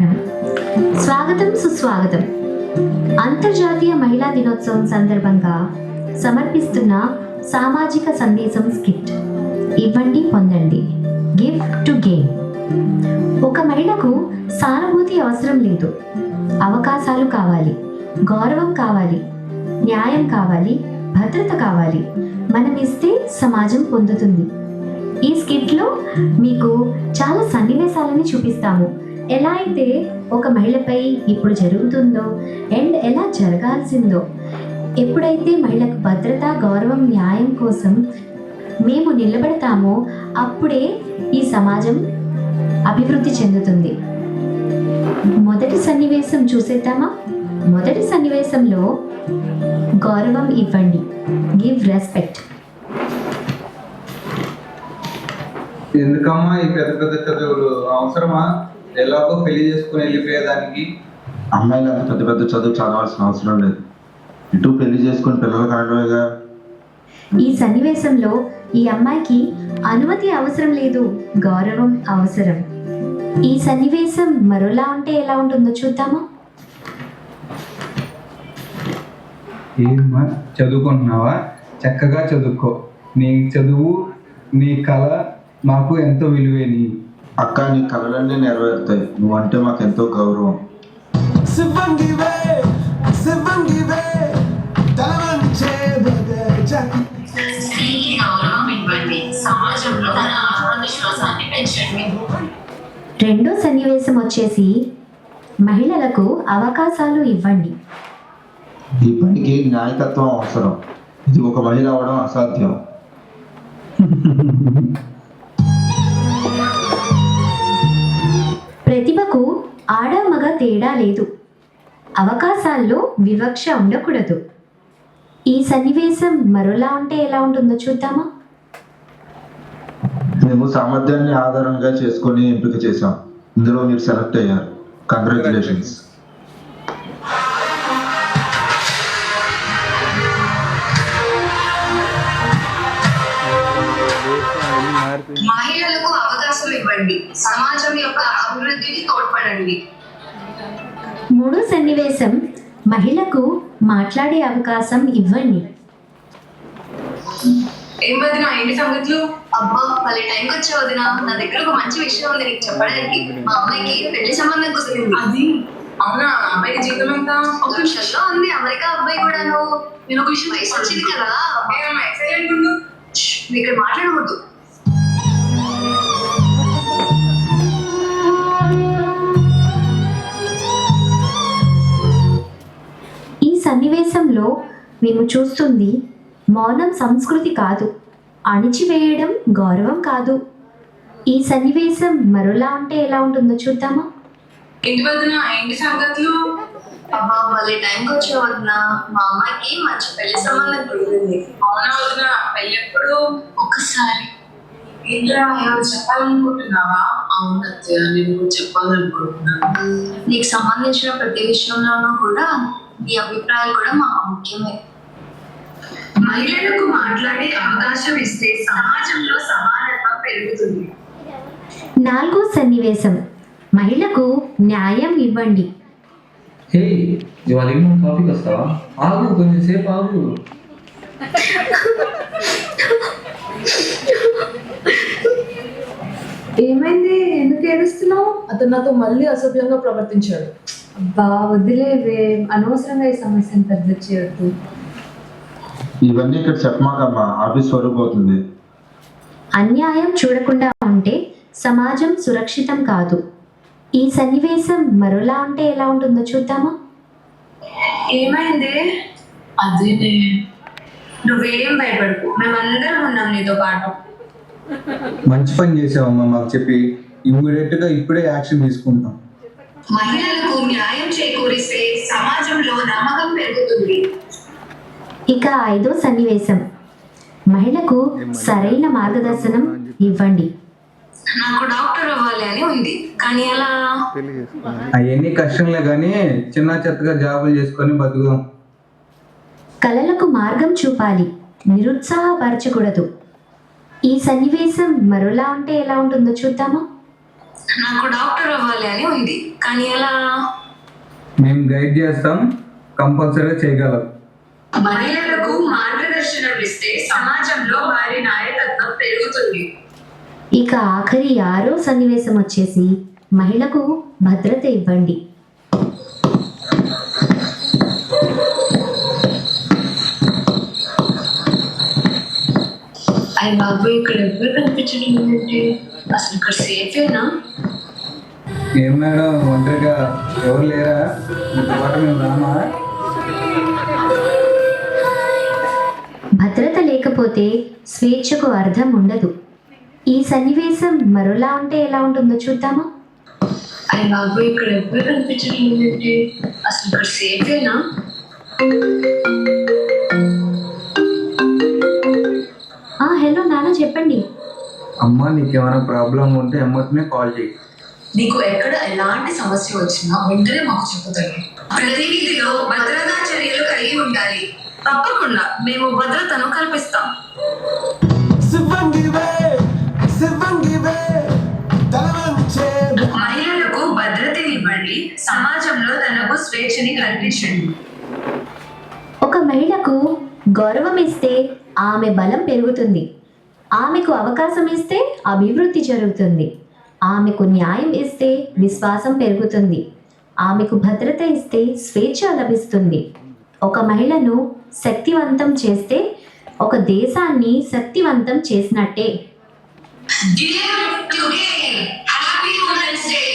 నమస్కారం, స్వాగతం సుస్వాగతం. అంతర్జాతీయ మహిళా దినోత్సవం సందర్భంగా సమర్పిస్తున్న సామాజిక సందేశం స్కిట్ ఇవ్వండి పొందండి, గివ్ టు గెయిన్. ఒక మహిళకు సానుభూతి అవసరం లేదు, అవకాశాలు కావాలి, గౌరవం కావాలి, న్యాయం కావాలి, భద్రత కావాలి. మనం ఇస్తే సమాజం పొందుతుంది. ఈ స్కిట్లో మీకు చాలా సన్నివేశాలని చూపిస్తాము. ఎలా అయితే ఒక మహిళపై ఇప్పుడు జరుగుతుందో అండ్ ఎలా జరగాల్సిందో, ఎప్పుడైతే మహిళకు భద్రత, గౌరవం, న్యాయం కోసం మేము నిలబడతామో అప్పుడే ఈ సమాజం అభివృద్ధి చెందుతుంది. మొదటి సన్నివేశం చూసేద్దామా? మొదటి సన్నివేశంలో గౌరవం ఇవ్వండి, గివ్ రెస్పెక్ట్. ఎందుకమ్మా ఈ పెద్ద పెద్ద చదువులు అవసరమా? ఎలాగో పెళ్లి చేసుకుని వెళ్ళిపోయేదానికి. అమ్మాయిలు అంత పెద్ద పెద్ద చదువు చదవాల్సిన అవసరం లేదు. ఇటు పెళ్లి చేసుకుని పిల్లలు కనడమేగా. ఈ సన్నివేశంలో ఈ అమ్మాయికి అనుమతి అవసరం లేదు, గౌరవం అవసరం. ఈ సన్నివేశం మరోలా ఉంటే ఎలా ఉంటుందో చూద్దామా? ఏమ్మా చదువుకుంటున్నావా? చక్కగా చదువుకో. నీ చదువు, నీ కళ మాకు ఎంతో విలువేని. అక్క, నీ కళలన్నీ నెరవేరుతాయి. నువ్వంటే మాకు ఎంతో గౌరవం. స్త్రీకి గౌరవం ఇవ్వండి, సమాజంలో తన ఆత్మవిశ్వాసాన్ని పెంచండి. రెండో సన్నివేశం వచ్చేసి మహిళలకు అవకాశాలు ఇవ్వండి. ఈ పనికి న్యాయకత్వం అవసరం. ఇది ఒక మహిళ అవడం అసాధ్యం. ప్రతిభకు ఆడ మగ తేడా లేదు, అవకాశాల్లో వివక్ష ఉండకూడదు. ఈ సన్నివేశం మరోలా ఉంటే ఎలా ఉంటుందో చూద్దామా? మేము సామర్థ్యాన్ని ఆధారంగా చేసుకొని ఎంపిక చేశాం. ఇందులో మీరు సెలెక్ట్ అయ్యారు. కంగ్రాచులేషన్స్. మహిళలకు అవకాశం ఇవ్వండి, సమాజం యొక్క అభివృద్ధికి తోడ్పడండి. మూడో సన్నివేశం మహిళకు మాట్లాడే అవకాశం ఇవ్వండి. ఏం వదిన, ఏంటి సంగతులు? అబ్బా, భలే టైంకి వచ్చే వదిన. నా దగ్గర ఒక మంచి విషయం ఉంది నీకు చెప్పడానికి. మా అమ్మాయికి పెళ్లి సంబంధం కుదిరింది. అది అవునా? అమ్మాయికి జీతం ఎంత? 1 లక్షల్లో ఉంది. అమెరికా అబ్బాయి కూడాను. నేను ఒక విషయం వయసు వచ్చింది కదా, నువ్వు ఇక్కడ మాట్లాడకూడదు. ఈ సన్నివేశంలో మేము చూస్తుంది మౌనం సంస్కృతి కాదు, అణిచివేయడం గౌరవం కాదు. ఈ సన్నివేశం మరోలా ఉంటే ఎలా ఉంటుందో చూద్దామా? ఇంటి వదిన, ఏంటి సంగతులు? అబ్బా, భలే టైంకి వచ్చే వదిన. మా అమ్మాయికి మంచి పెళ్లి సంబంధం కుదిరింది. అవునా వదిన? పెళ్లి ఎప్పుడు? ఒక్కసారి. ఏంట్రా, ఏమైనా చెప్పాలనుకుంటున్నావా? అవును అత్తయ్య, నేను కూడా చెప్పాలనుకుంటున్నాను. నీకు సంబంధించిన ప్రతి విషయంలోనూ కూడా నీ అభిప్రాయాలు కూడా మాకు ముఖ్యమే. మహిళలకు మాట్లాడే అవకాశం ఇస్తే సమాజంలో సమానత్వం పెరుగుతుంది. నాలుగో సన్నివేశం మహిళకు న్యాయం ఇవ్వండి. హే, ఇవాళ ఈవినింగ్ కాఫీకి వస్తావా? ఆగు, కొంచెం సేపు ఆగు. ఏమైంది? ఎందుకు ఏడుస్తున్నావు? అతను నాతో మళ్ళీ అసభ్యంగా ప్రవర్తించాడు. అబ్బా వదిలేవే, అనవసరంగా ఈ సమస్యను పెద్ద చేయొద్దు. ఇవన్నీ ఇక్కడ చెప్పమాకమ్మా, ఆఫీస్ వరకు అవుతుంది. అన్యాయం చూడకుండా ఉంటే సమాజం సురక్షితం కాదు. ఈ సన్నివేశం మరోలా ఉంటే ఎలా ఉంటుందో చూద్దామా? ఏమైంది? అదేనే, నువ్వేం భయపడకు, మేమందరం ఉన్నాం నీతో పాటు. మంచి పని చేసావమ్మా మాకు చెప్పి. ఇమ్మీడియట్గా ఇప్పుడే యాక్షన్ తీసుకుంటాం. మహిళలకు న్యాయం చేకూరిస్తే సమాజంలో నమ్మకం పెరుగుతుంది. ఇక ఐదో సన్నివేశం మహిళకు సరైన మార్గదర్శనం ఇవ్వండి. నాకు డాక్టర్ అవ్వాలి అని ఉంది, కానీ ఎలా? అవన్నీ కష్టంలే కానీ చిన్న చెత్తగా జాబులు చేసుకొని బతుకుదాం. కళలకు మార్గం చూపాలి, నిరుత్సాహపరచకూడదు. ఈ సన్నివేశం మరోలా ఉంటే ఎలా ఉంటుందో చూద్దామా? నాకు డాక్టర్ అవ్వాలి అని ఉంది, కానీ ఎలా? మేము గైడ్ చేస్తాం, కంపల్సరీగా చేయగలం. మహిళలకు మార్గదర్శనం ఇస్తే సమాజంలో వారి నాయకత్వం పెరుగుతుంది. ఇక ఆఖరి 6వ సన్నివేశం వచ్చేసి మహిళకు భద్రత ఇవ్వండి. అయ్య బాబు, ఇక్కడ ఎవరు కనిపించడం ఏంటంటే, అసలు ఇక్కడ సేఫేనా? ఏం మేడం ఒంటరిగా ఎవరు లేరా? మీతో పాటు మేము రామా? భద్రత లేకపోతే స్వేచ్ఛకు అర్థం ఉండదు. ఈ సన్నివేశం మరోలా ఉంటే ఎలా ఉంటుందో చూద్దామా? అయ్య బాబు, ఇక్కడ ఎవరు కనిపించడం ఏంటంటే, అసలు ఇక్కడ సేఫేనా? హలో నాన్న, చెప్పండి. అమ్మ నీకేమైనా ప్రాబ్లం ఉంటే ఎమ్మటనే కాల్ చేయి. నీకు ఎక్కడ ఎలాంటి సమస్య వచ్చినా వెంటనే మాకు చెప్పుతాయి. ప్రతి వీధిలో భద్రతా చర్యలు కలిగి ఉండాలి. తప్పకుండా మేము భద్రతను కల్పిస్తాం. మహిళలకు భద్రతని ఇవ్వండి, సమాజంలో తనకు స్వేచ్ఛని కల్పించండి. ఒక మహిళకు గౌరవం ఇస్తే ఆమె బలం పెరుగుతుంది. ఆమెకు అవకాశం ఇస్తే అభివృద్ధి జరుగుతుంది. ఆమెకు న్యాయం ఇస్తే విశ్వాసం పెరుగుతుంది. ఆమెకు భద్రత ఇస్తే స్వేచ్ఛ లభిస్తుంది. ఒక మహిళను శక్తివంతం చేస్తే ఒక దేశాన్ని శక్తివంతం చేసినట్టే. Happy Women's Day.